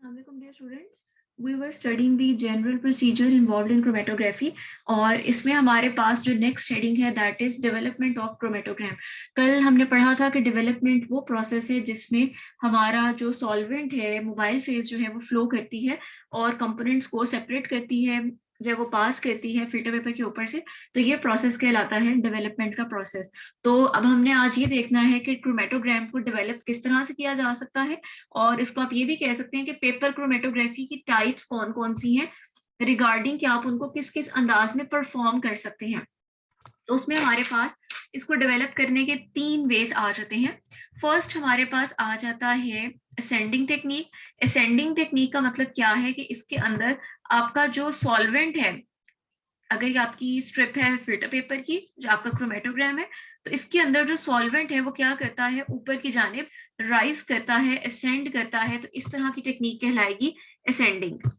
Assalamualaikum dear students. We were studying the general procedure involved in chromatography और इसमें हमारे पास जो नेक्स्ट हेडिंग है that is development of chromatogram. कल हमने पढ़ा था कि डेवलपमेंट वो प्रोसेस है जिसमें हमारा जो सॉल्वेंट है मोबाइल फेज जो है वो फ्लो करती है और कंपोनेंट्स को सेपरेट करती है जब वो पास करती है फिल्टर पेपर के ऊपर से। तो ये प्रोसेस कहलाता है डेवलपमेंट का प्रोसेस। तो अब हमने आज ये देखना है कि क्रोमेटोग्राम को डेवलप किस तरह से किया जा सकता है और इसको आप ये भी कह सकते हैं कि पेपर क्रोमेटोग्राफी की टाइप्स कौन कौन सी हैं रिगार्डिंग कि आप उनको किस किस अंदाज में परफॉर्म कर सकते हैं। तो उसमें हमारे पास इसको डेवलप करने के 3 वेज आ जाते हैं। फर्स्ट हमारे पास आ जाता है असेंडिंग टेक्निक। असेंडिंग टेक्निक का मतलब क्या है कि इसके अंदर आपका जो सॉल्वेंट है, अगर ये आपकी स्ट्रिप है फिल्टर पेपर की जो आपका क्रोमेटोग्राम है, तो इसके अंदर जो सॉल्वेंट है वो क्या करता है, ऊपर की जानिब राइज करता है, असेंड करता है। तो इस तरह की टेक्निक कहलाएगी असेंडिंग।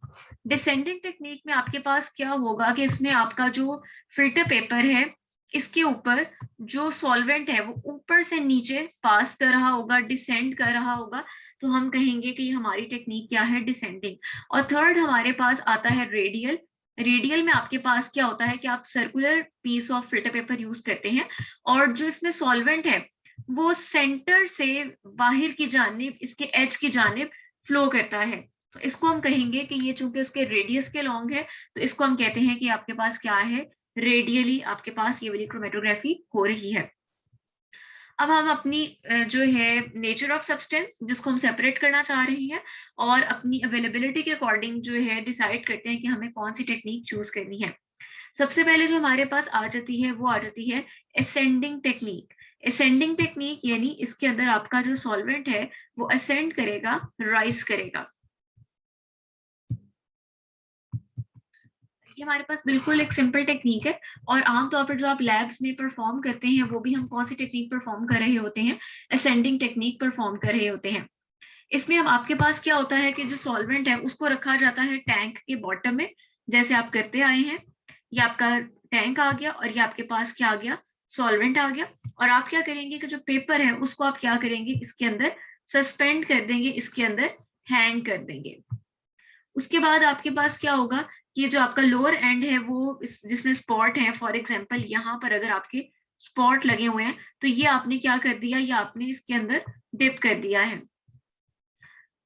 डिसेंडिंग टेक्निक में आपके पास क्या होगा कि इसमें आपका जो फिल्टर पेपर है इसके ऊपर जो सॉल्वेंट है वो ऊपर से नीचे पास कर रहा होगा, डिसेंड कर रहा होगा। तो हम कहेंगे कि हमारी टेक्निक क्या है, डिसेंडिंग। और थर्ड हमारे पास आता है रेडियल। रेडियल में आपके पास क्या होता है कि आप circular piece of filter paper use करते हैं और जो इसमें सॉल्वेंट है वो सेंटर से बाहर की जानिब, इसके एज की जानिब फ्लो करता है। तो इसको हम कहेंगे कि ये चूंकि उसके रेडियस के लॉन्ग है तो इसको हम कहते हैं कि आपके पास क्या है, रेडियली आपके पास ये वाली क्रोमेटोग्राफी हो रही है। अब हम अपनी जो है नेचर ऑफ सब्सटेंस जिसको हम सेपरेट करना चाह रहे हैं और अपनी अवेलेबिलिटी के अकॉर्डिंग जो है डिसाइड करते हैं कि हमें कौन सी टेक्निक चूज करनी है। सबसे पहले जो हमारे पास आ जाती है वो आ जाती है असेंडिंग टेक्निक। असेंडिंग टेक्निक यानी इसके अंदर आपका जो सॉल्वेंट है वो असेंड करेगा, राइज करेगा। ये हमारे पास बिल्कुल एक सिंपल टेक्निक है और आमतौर पर जो आप लैब्स में परफॉर्म करते हैं वो भी हम कौन सी टेक्निक परफॉर्म कर रहे होते हैं, असेंडिंग टेक्निक परफॉर्म कर रहे होते हैं। इसमें हम आपके पास क्या होता है कि जो सॉल्वेंट है उसको रखा जाता है टैंक के बॉटम में, जैसे आप करते आए हैं। ये आपका टैंक आ गया और ये आपके पास क्या आ गया, सॉल्वेंट आ गया। और आप क्या करेंगे कि जो पेपर है उसको आप क्या करेंगे, इसके अंदर सस्पेंड कर देंगे, इसके अंदर हैंग कर देंगे। उसके बाद आपके पास क्या होगा कि जो आपका लोअर एंड है वो जिसमें स्पॉट है, फॉर एग्जांपल यहाँ पर अगर आपके स्पॉट लगे हुए हैं तो ये आपने क्या कर दिया, ये आपने इसके अंदर डिप कर दिया है।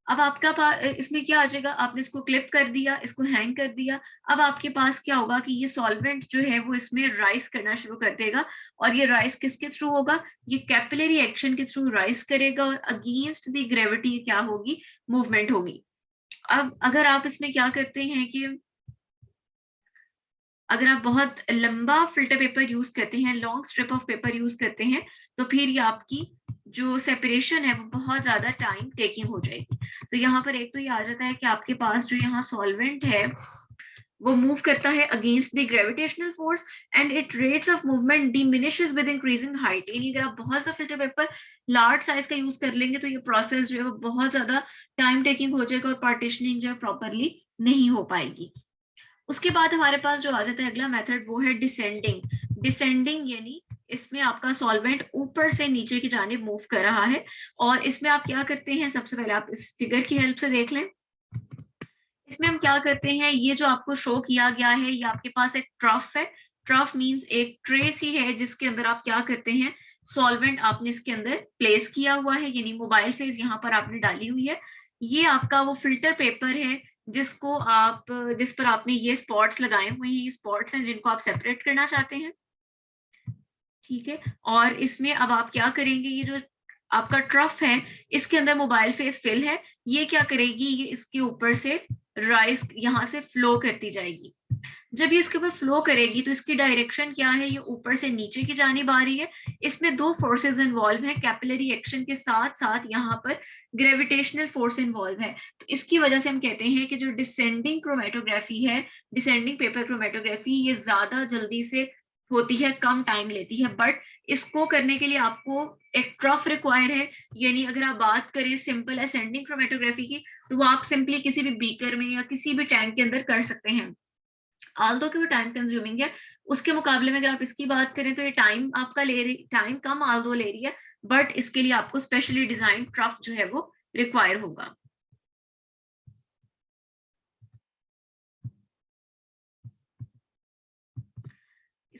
अब आपका इसमें क्या आ जाएगा, आपने इसको क्लिप कर दिया, इसको हैंग कर दिया। अब आपके पास क्या होगा कि ये सॉल्वेंट जो है वो इसमें राइस करना शुरू कर देगा और ये राइस किसके थ्रू होगा, ये कैपिलरी एक्शन के थ्रू राइस करेगा और अगेंस्ट द ग्रेविटी क्या होगी, मूवमेंट होगी। अब अगर आप इसमें क्या करते हैं कि अगर आप बहुत लंबा फिल्टर पेपर यूज करते हैं, long strip of paper use करते हैं, तो फिर ये आपकी जो सेपरेशन है वो बहुत ज्यादा टाइम टेकिंग हो जाएगी। तो यहाँ पर एक तो ये आ जाता है कि आपके पास जो यहाँ सॉल्वेंट है वो मूव करता है against the gravitational force and it rates of movement diminishes with increasing height. यानी अगर आप बहुत ज्यादा फिल्टर पेपर लार्ज साइज का यूज कर लेंगे तो ये प्रोसेस जो है वो बहुत ज्यादा टाइम टेकिंग हो जाएगा और पार्टीशनिंग जो है प्रॉपरली नहीं हो पाएगी। उसके बाद हमारे पास जो आ जाता है अगला मेथड वो है डिसेंडिंग। डिसेंडिंग यानी इसमें आपका सॉल्वेंट ऊपर से नीचे की जानिब मूव कर रहा है और इसमें आप क्या करते हैं, सबसे पहले आप इस फिगर की हेल्प से देख लें। इसमें हम क्या करते हैं, ये जो आपको शो किया गया है ये आपके पास एक ट्रफ है। ट्रफ मींस एक ट्रे सी है जिसके अंदर आप क्या करते हैं, सॉल्वेंट आपने इसके अंदर प्लेस किया हुआ है, यानी मोबाइल फेज यहाँ पर आपने डाली हुई है। ये आपका वो फिल्टर पेपर है जिसको आप, जिस पर आपने ये स्पॉट्स लगाए हुए हैं, ये स्पॉट्स हैं जिनको आप सेपरेट करना चाहते हैं। ठीक है, और इसमें अब आप क्या करेंगे, ये जो आपका ट्रफ है इसके अंदर मोबाइल फेस फिल है, ये क्या करेगी, ये इसके ऊपर से राइस यहाँ से फ्लो करती जाएगी। जब ये इसके ऊपर फ्लो करेगी तो इसकी डायरेक्शन क्या है, ये ऊपर से नीचे की जानिब आ रही है। इसमें दो फोर्सेस इन्वॉल्व हैं, कैपिलरी एक्शन के साथ साथ यहाँ पर ग्रेविटेशनल फोर्स इन्वॉल्व है। तो इसकी वजह से हम कहते हैं कि जो डिसेंडिंग क्रोमेटोग्राफी है, डिसेंडिंग पेपर क्रोमेटोग्राफी, ये ज्यादा जल्दी से होती है, कम टाइम लेती है। बट इसको करने के लिए आपको एक ट्रफ रिक्वायर है। यानी अगर आप बात करें सिंपल असेंडिंग क्रोमेटोग्राफी की तो वो आप सिंपली किसी भी बीकर में या किसी भी टैंक के अंदर कर सकते हैं, आल्दो कि वो टाइम कंज्यूमिंग है। उसके मुकाबले में अगर आप इसकी बात करें तो ये टाइम आपका ले रही, टाइम कम आल्दो ले रही है, बट इसके लिए आपको स्पेशली डिजाइन ट्रफ जो है वो रिक्वायर होगा।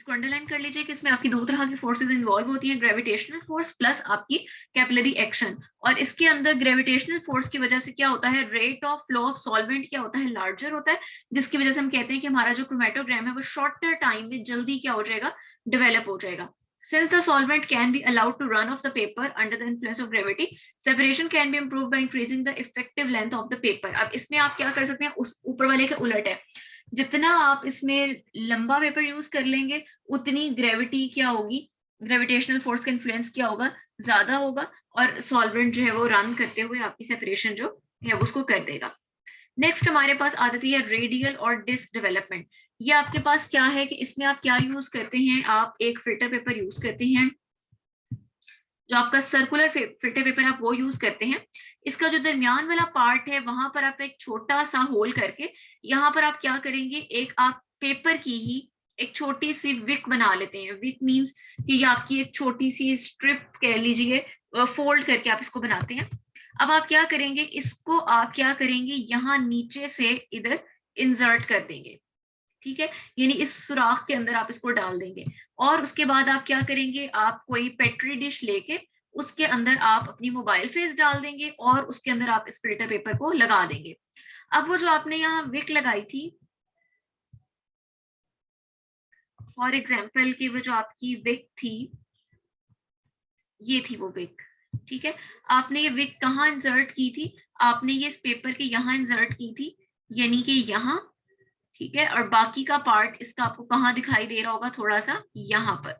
इसको अंडरलाइन कर लीजिए कि इसमें आपकी दो तरह की फोर्सेस इन्वॉल्व होती हैं, ग्रेविटेशनल फोर्स प्लस आपकी कैपिलरी एक्शन। और इसके अंदर ग्रेविटेशनल फोर्स की वजह से क्या होता है, rate of flow of solvent क्या होता है, लार्जर होता है, जिसकी वजह से हम कहते हैं कि हमारा जो क्रोमेटोग्राम है वो शॉर्टर टाइम में जल्दी क्या हो जाएगा, डेवलप हो जाएगा। Since the solvent can be allowed to run off the paper under the influence of gravity, separation can be improved by increasing the effective length of the paper. अब इसमें आप क्या कर सकते हैं, उस ऊपर वाले के उलट है, जितना आप इसमें लंबा पेपर यूज कर लेंगे उतनी ग्रेविटी क्या होगी, ग्रेविटेशनल फोर्स का इन्फ्लुएंस क्या होगा, ज्यादा होगा, और सॉल्वेंट जो है वो रन करते हुए आपकी सेपरेशन जो है उसको कर देगा। नेक्स्ट हमारे पास आ जाती है रेडियल और डिस्क डेवलपमेंट। ये आपके पास क्या है कि इसमें आप क्या यूज करते हैं, आप एक फिल्टर पेपर यूज करते हैं, जो आपका सर्कुलर फिल्टर पेपर आप वो यूज करते हैं। इसका जो दरमियान वाला पार्ट है वहां पर आप एक छोटा सा होल करके यहाँ पर आप क्या करेंगे, एक आप पेपर की ही एक छोटी सी विक बना लेते हैं। विक मींस कि ये आपकी एक छोटी सी स्ट्रिप कह लीजिए, फोल्ड करके आप इसको बनाते हैं। अब आप क्या करेंगे, इसको आप क्या करेंगे, यहाँ नीचे से इधर इंसर्ट कर देंगे, ठीक है, यानी इस सुराख के अंदर आप इसको डाल देंगे। और उसके बाद आप क्या करेंगे, आप कोई पेट्री डिश लेके उसके अंदर आप अपनी मोबाइल फेस डाल देंगे और उसके अंदर आप इस फिल्टर पेपर को लगा देंगे। अब वो जो आपने यहाँ विक लगाई थी, फॉर एग्जाम्पल कि वो जो आपकी विक थी, ये थी वो विक, ठीक है, आपने ये विक कहाँ इंसर्ट की थी, आपने ये इस पेपर के यहाँ इंसर्ट की थी, यानी कि यहाँ, ठीक है, और बाकी का पार्ट इसका आपको कहाँ दिखाई दे रहा होगा, थोड़ा सा यहाँ पर।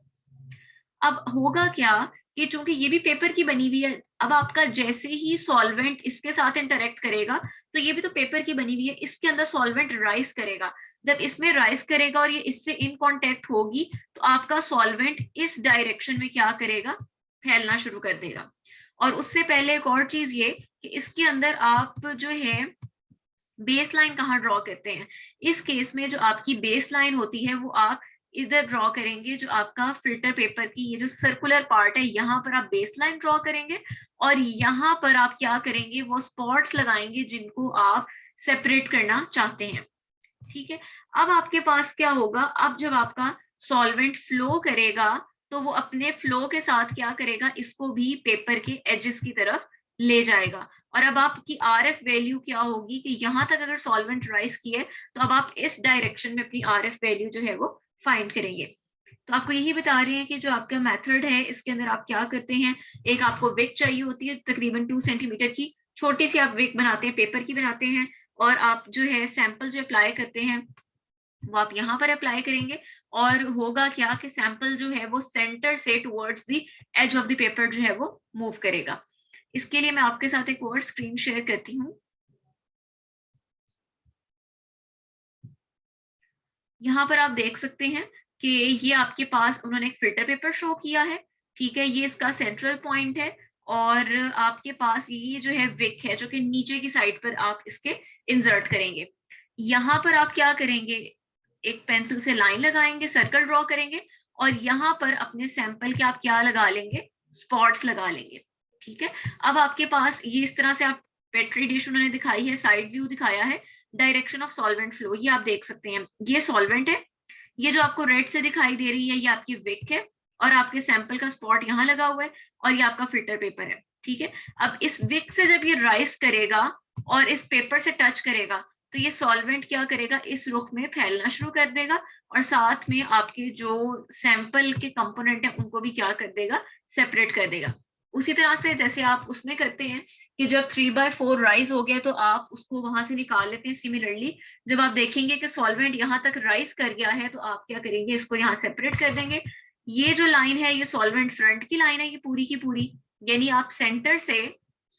अब होगा क्या कि चूंकि ये भी पेपर की बनी हुई है, अब आपका जैसे ही सॉल्वेंट इसके साथ इंटरेक्ट करेगा, तो ये भी तो पेपर की बनी हुई है, इसके अंदर सॉल्वेंट राइज करेगा। जब इसमें राइज करेगा और ये इससे इन कांटेक्ट होगी, तो आपका सॉल्वेंट इस डायरेक्शन में क्या करेगा, फैलना शुरू कर देगा। और उससे पहले एक और चीज ये कि इसके अंदर आप जो है बेस लाइन कहाँ ड्रॉ करते हैं, इस केस में जो आपकी बेस लाइन होती है वो आप इधर ड्रॉ करेंगे, जो आपका फिल्टर पेपर की ये जो सर्कुलर पार्ट है यहाँ पर आप बेस लाइन ड्रॉ करेंगे, और यहाँ पर आप क्या करेंगे, वो स्पॉट्स लगाएंगे जिनको आप सेपरेट करना चाहते हैं, ठीक है। अब आपके पास क्या होगा, अब जब आपका सॉल्वेंट फ्लो करेगा तो वो अपने फ्लो के साथ क्या करेगा, इसको भी पेपर के एजेस की तरफ ले जाएगा। और अब आपकी RF वैल्यू क्या होगी कि यहाँ तक अगर सॉल्वेंट राइज किए तो अब आप इस डायरेक्शन में अपनी RF वैल्यू जो है वो फाइंड करेंगे। तो आपको यही बता रहे हैं कि जो आपका मेथड है इसके अंदर आप क्या करते हैं, एक आपको विक चाहिए होती है तकरीबन 2 सेंटीमीटर की, छोटी सी आप विक बनाते हैं, पेपर की बनाते हैं, और आप जो है सैंपल जो अप्लाई करते हैं वो आप यहाँ पर अप्लाई करेंगे। और होगा क्या कि सैंपल जो है वो सेंटर से towards the edge of the paper जो है वो मूव करेगा। इसके लिए मैं आपके साथ एक और स्क्रीन शेयर करती हूँ। यहाँ पर आप देख सकते हैं कि ये आपके पास उन्होंने एक फिल्टर पेपर शो किया है, ठीक है, ये इसका सेंट्रल पॉइंट है, और आपके पास ये जो है विक है जो कि नीचे की साइड पर आप इसके इंसर्ट करेंगे। यहाँ पर आप क्या करेंगे, एक पेंसिल से लाइन लगाएंगे, सर्कल ड्रॉ करेंगे, और यहाँ पर अपने सैंपल के आप क्या लगा लेंगे, स्पॉट्स लगा लेंगे, ठीक है। अब आपके पास ये इस तरह से आप पेट्री डिश उन्होंने दिखाई है, साइड व्यू दिखाया है, डायरेक्शन ऑफ सॉल्वेंट फ्लो ये आप देख सकते हैं, ये सॉल्वेंट है, ये जो आपको रेड से दिखाई दे रही है ये आपकी विक है, और आपके सैंपल का स्पॉट यहाँ लगा हुआ है, और ये आपका फिल्टर पेपर है, ठीक है। अब इस विक से जब ये राइज करेगा और इस पेपर से टच करेगा, तो ये सॉल्वेंट क्या करेगा, इस रुख में फैलना शुरू कर देगा, और साथ में आपके जो सैंपल के कंपोनेंट है उनको भी क्या कर देगा, सेपरेट कर देगा। उसी तरह से जैसे आप उसमें करते हैं कि जब 3/4 राइज हो गया तो आप उसको वहां से निकाल लेते हैं। सिमिलरली जब आप देखेंगे कि सॉल्वेंट यहाँ तक राइज कर गया है तो आप क्या करेंगे, इसको यहाँ सेपरेट कर देंगे। ये जो लाइन है ये सॉल्वेंट फ्रंट की लाइन है, ये पूरी की पूरी, यानी आप सेंटर से,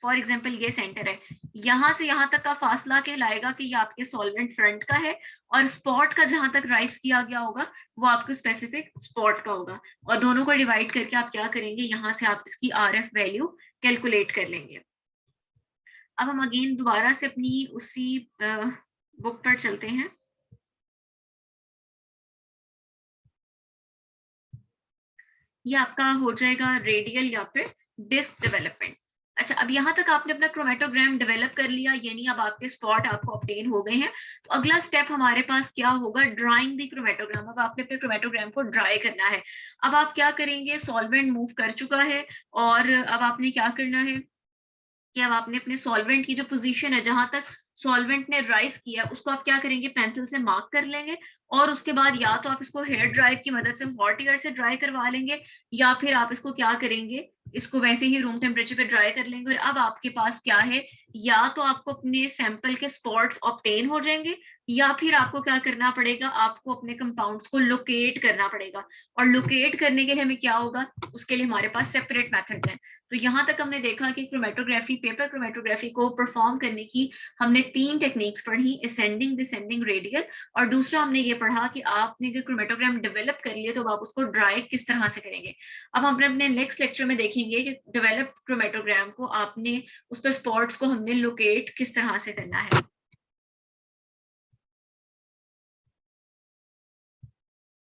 फॉर एग्जाम्पल ये सेंटर है, यहाँ से यहाँ तक का फासला कहलाएगा कि ये आपके सॉल्वेंट फ्रंट का है, और स्पॉट का जहां तक राइज किया गया होगा वो आपको स्पेसिफिक स्पॉट का होगा, और दोनों को डिवाइड करके आप क्या करेंगे, यहाँ से आप इसकी RF वैल्यू कैलकुलेट कर लेंगे। अब हम अगेन दोबारा से अपनी उसी बुक पर चलते हैं। ये आपका हो जाएगा रेडियल या फिर डिस्क डेवलपमेंट। अच्छा, अब यहाँ तक आपने अपना क्रोमेटोग्राम डेवलप कर लिया, यानी अब आपके स्पॉट आपको ऑब्टेन हो गए हैं। तो अगला स्टेप हमारे पास क्या होगा, ड्राइंग दी क्रोमेटोग्राम। अब आपने अपने क्रोमेटोग्राम को ड्राई करना है। अब आप क्या करेंगे, सॉल्वेंट मूव कर चुका है और अब आपने क्या करना है कि अब आपने अपने सॉल्वेंट की जो पोजीशन है, जहां तक सॉल्वेंट ने राइज किया, उसको आप क्या करेंगे, पेंसिल से मार्क कर लेंगे। और उसके बाद या तो आप इसको हेयर ड्राई की मदद से हॉट एयर से ड्राई करवा लेंगे, या फिर आप इसको क्या करेंगे, इसको वैसे ही रूम टेम्परेचर पे ड्राई कर लेंगे। और अब आपके पास क्या है, या तो आपको अपने सैंपल के स्पॉट्स ऑब्टेन हो जाएंगे, या फिर आपको क्या करना पड़ेगा, आपको अपने कंपाउंड्स को लोकेट करना पड़ेगा। और लोकेट करने के लिए हमें क्या होगा, उसके लिए हमारे पास सेपरेट मेथड्स हैं। तो यहाँ तक हमने देखा कि क्रोमेटोग्राफी, पेपर क्रोमेटोग्राफी को परफॉर्म करने की हमने 3 टेक्निक्स पढ़ी, असेंडिंग, डिसेंडिंग, रेडियल। और दूसरा हमने ये पढ़ा कि आपने अगर क्रोमेटोग्राम डेवलप कर लिए तो आप उसको ड्राई किस तरह से करेंगे। अब हम अपने नेक्स्ट लेक्चर में देखेंगे कि डेवलप क्रोमेटोग्राम को आपने, उस पर स्पॉट्स को हमने लोकेट किस तरह से करना है।